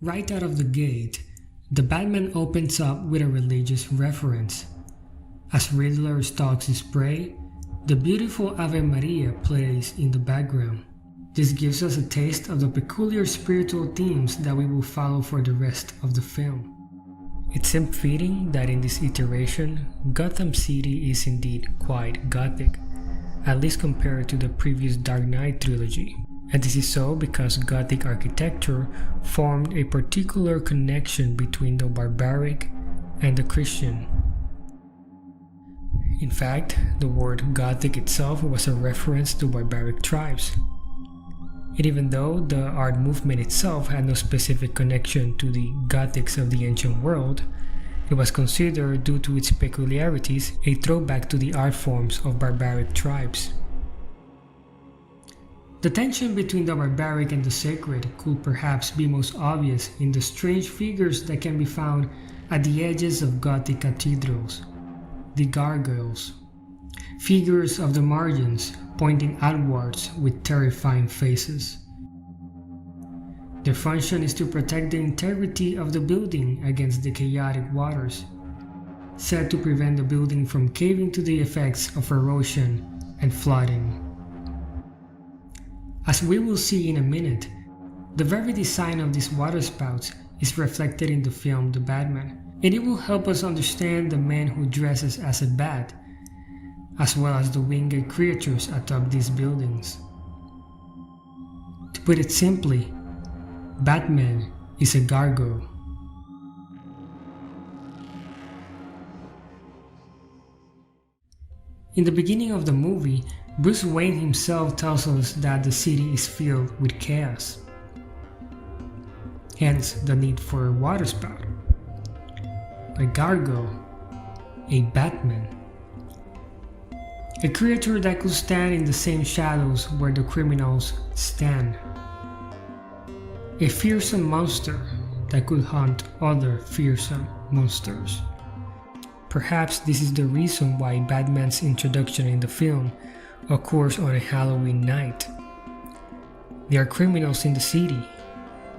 Right out of the gate, the Batman opens up with a religious reference. As Riddler stalks his prey, the beautiful Ave Maria plays in the background. This gives us a taste of the peculiar spiritual themes that we will follow for the rest of the film. It seems fitting that in this iteration, Gotham City is indeed quite gothic, at least compared to the previous Dark Knight trilogy. And this is so because Gothic architecture formed a particular connection between the barbaric and the Christian. In fact, the word Gothic itself was a reference to barbaric tribes. And even though the art movement itself had no specific connection to the Gothics of the ancient world, it was considered, due to its peculiarities, a throwback to the art forms of barbaric tribes. The tension between the barbaric and the sacred could perhaps be most obvious in the strange figures that can be found at the edges of Gothic cathedrals, the gargoyles, figures of the margins pointing outwards with terrifying faces. Their function is to protect the integrity of the building against the chaotic waters, said to prevent the building from caving to the effects of erosion and flooding. As we will see in a minute, the very design of these waterspouts is reflected in the film The Batman, and it will help us understand the man who dresses as a bat, as well as the winged creatures atop these buildings. To put it simply, Batman is a gargoyle. In the beginning of the movie, Bruce Wayne himself tells us that the city is filled with chaos. Hence the need for a waterspout, a gargoyle, a Batman, a creature that could stand in the same shadows where the criminals stand, a fearsome monster that could hunt other fearsome monsters. Perhaps this is the reason why Batman's introduction in the film occurs on a Halloween night. There are criminals in the city.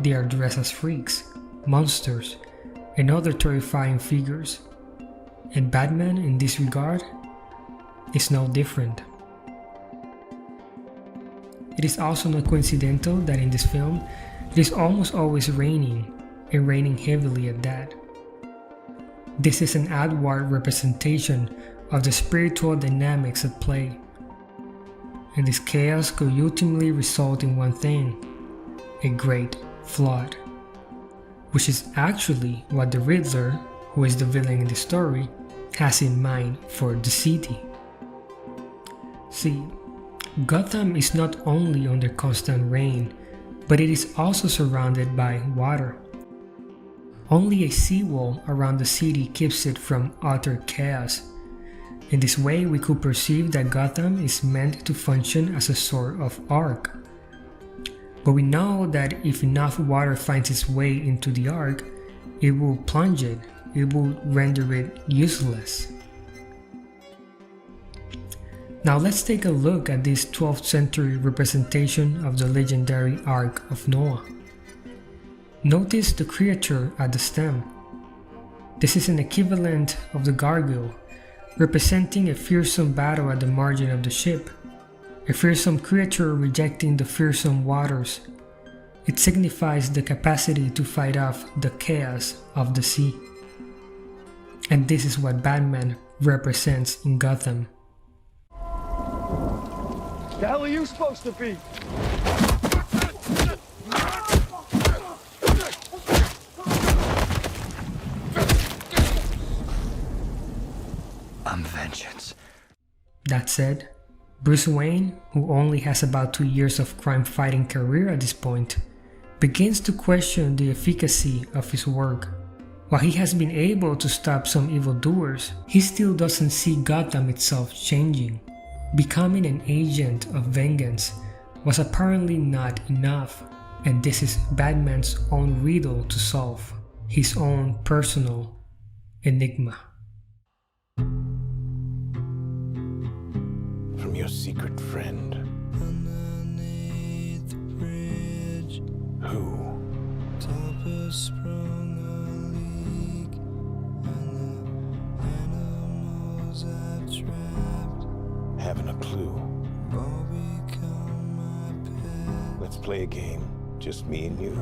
They are dressed as freaks, monsters, and other terrifying figures. And Batman, in this regard, is no different. It is also not coincidental that in this film, it is almost always raining, and raining heavily at that. This is an outward representation of the spiritual dynamics at play. And this chaos could ultimately result in one thing: a great flood. Which is actually what the Riddler, who is the villain in the story, has in mind for the city. See, Gotham is not only under constant rain, but it is also surrounded by water. Only a seawall around the city keeps it from utter chaos. In this way, we could perceive that Gotham is meant to function as a sort of ark. But we know that if enough water finds its way into the ark, it will plunge it, it will render it useless. Now let's take a look at this 12th century representation of the legendary Ark of Noah. Notice the creature at the stem. This is an equivalent of the gargoyle, representing a fearsome battle at the margin of the ship, a fearsome creature rejecting the fearsome waters. It signifies the capacity to fight off the chaos of the sea. And this is what Batman represents in Gotham. The hell are you supposed to be? I'm vengeance. That said, Bruce Wayne, who only has about 2 years of crime-fighting career at this point, begins to question the efficacy of his work. While he has been able to stop some evildoers, he still doesn't see Gotham itself changing. Becoming an agent of vengeance was apparently not enough, and this is Batman's own riddle to solve, his own personal enigma. From your secret friend. Underneath the bridge. Who? sprung a leak, and the animals I've trapped Haven't a clue. all become my pet. Let's play a game. Just me and you.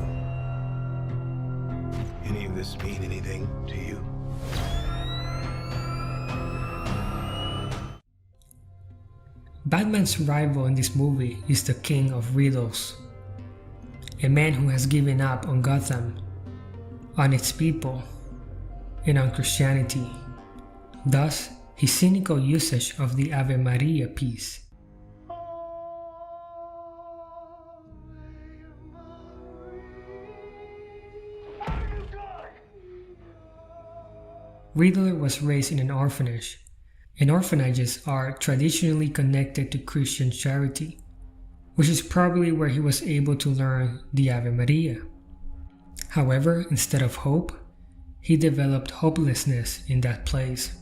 Any of this mean anything to you? Batman's rival in this movie is the King of Riddles, a man who has given up on Gotham, on its people, and on Christianity. Thus, his cynical usage of the Ave Maria piece. Riddler was raised in an orphanage, and orphanages are traditionally connected to Christian charity, which is probably where he was able to learn the Ave Maria. However, instead of hope, he developed hopelessness in that place,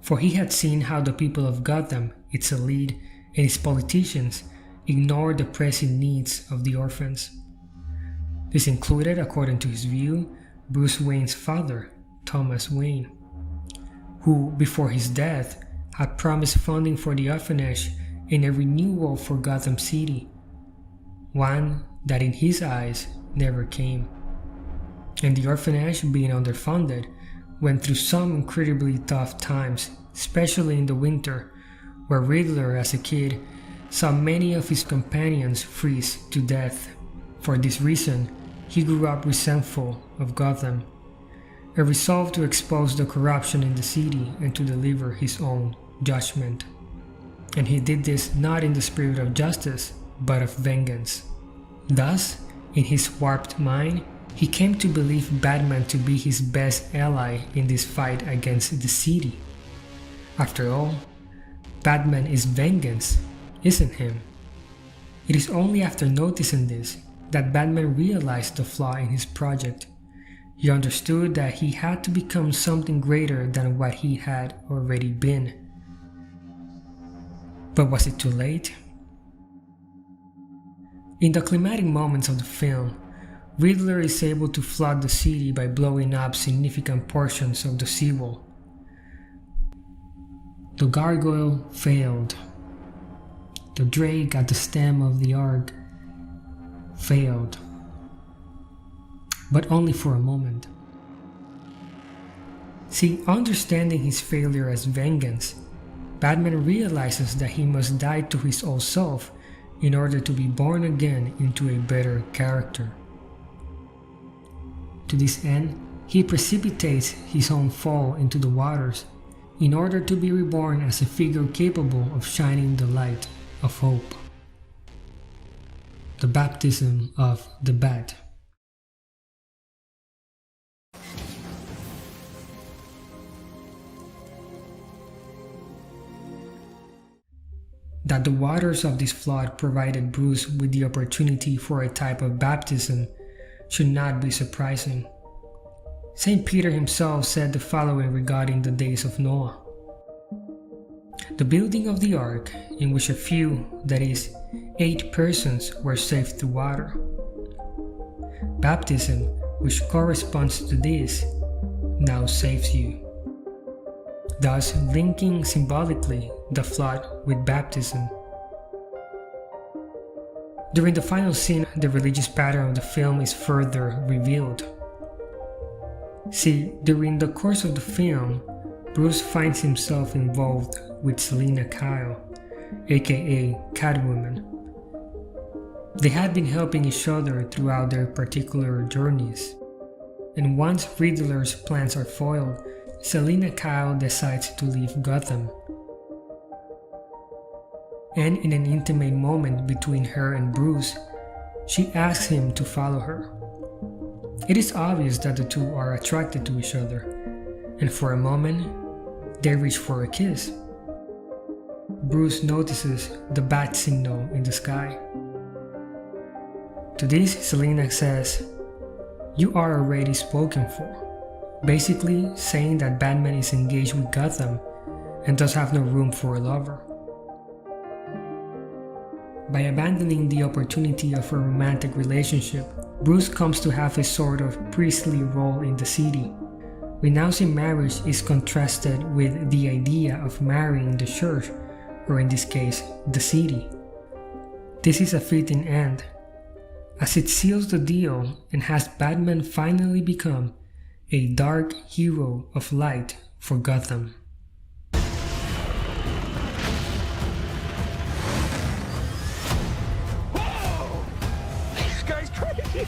for he had seen how the people of Gotham, its elite, and its politicians ignored the pressing needs of the orphans. This included, according to his view, Bruce Wayne's father, Thomas Wayne, who, before his death, had promised funding for the orphanage and a renewal for Gotham City, one that in his eyes never came. And the orphanage, being underfunded, went through some incredibly tough times, especially in the winter, where Riddler, as a kid, saw many of his companions freeze to death. For this reason, he grew up resentful of Gotham, and resolved to expose the corruption in the city and to deliver his own judgment. And he did this not in the spirit of justice, but of vengeance. Thus, in his warped mind, he came to believe Batman to be his best ally in this fight against the city. After all, Batman is vengeance, isn't him? It is only after noticing this that Batman realized the flaw in his project. He understood that he had to become something greater than what he had already been. But was it too late? In the climatic moments of the film, Riddler is able to flood the city by blowing up significant portions of the seawall. The gargoyle failed. The drake at the stem of the ark failed. But only for a moment. See, understanding his failure as vengeance, Batman realizes that he must die to his old self in order to be born again into a better character. To this end, he precipitates his own fall into the waters in order to be reborn as a figure capable of shining the light of hope. The baptism of the Bat. That the waters of this flood provided Bruce with the opportunity for a type of baptism should not be surprising. St. Peter himself said the following regarding the days of Noah. The building of the ark, in which a few, that is, 8 persons, were saved through water. Baptism, which corresponds to this, now saves you. Thus linking symbolically the flood with baptism. During the final scene, the religious pattern of the film is further revealed. See, during the course of the film, Bruce finds himself involved with Selina Kyle, aka Catwoman. They had been helping each other throughout their particular journeys, and once Riddler's plans are foiled, Selina Kyle decides to leave Gotham. And in an intimate moment between her and Bruce, she asks him to follow her. It is obvious that the two are attracted to each other, and for a moment, they reach for a kiss. Bruce notices the bat signal in the sky. To this, Selina says, "You are already spoken for," basically saying that Batman is engaged with Gotham and does have no room for a lover. By abandoning the opportunity of a romantic relationship, Bruce comes to have a sort of priestly role in the city. We now see marriage is contrasted with the idea of marrying the church, or in this case, the city. This is a fitting end, as it seals the deal and has Batman finally become a dark hero of light for Gotham. Whoa! This guy's crazy!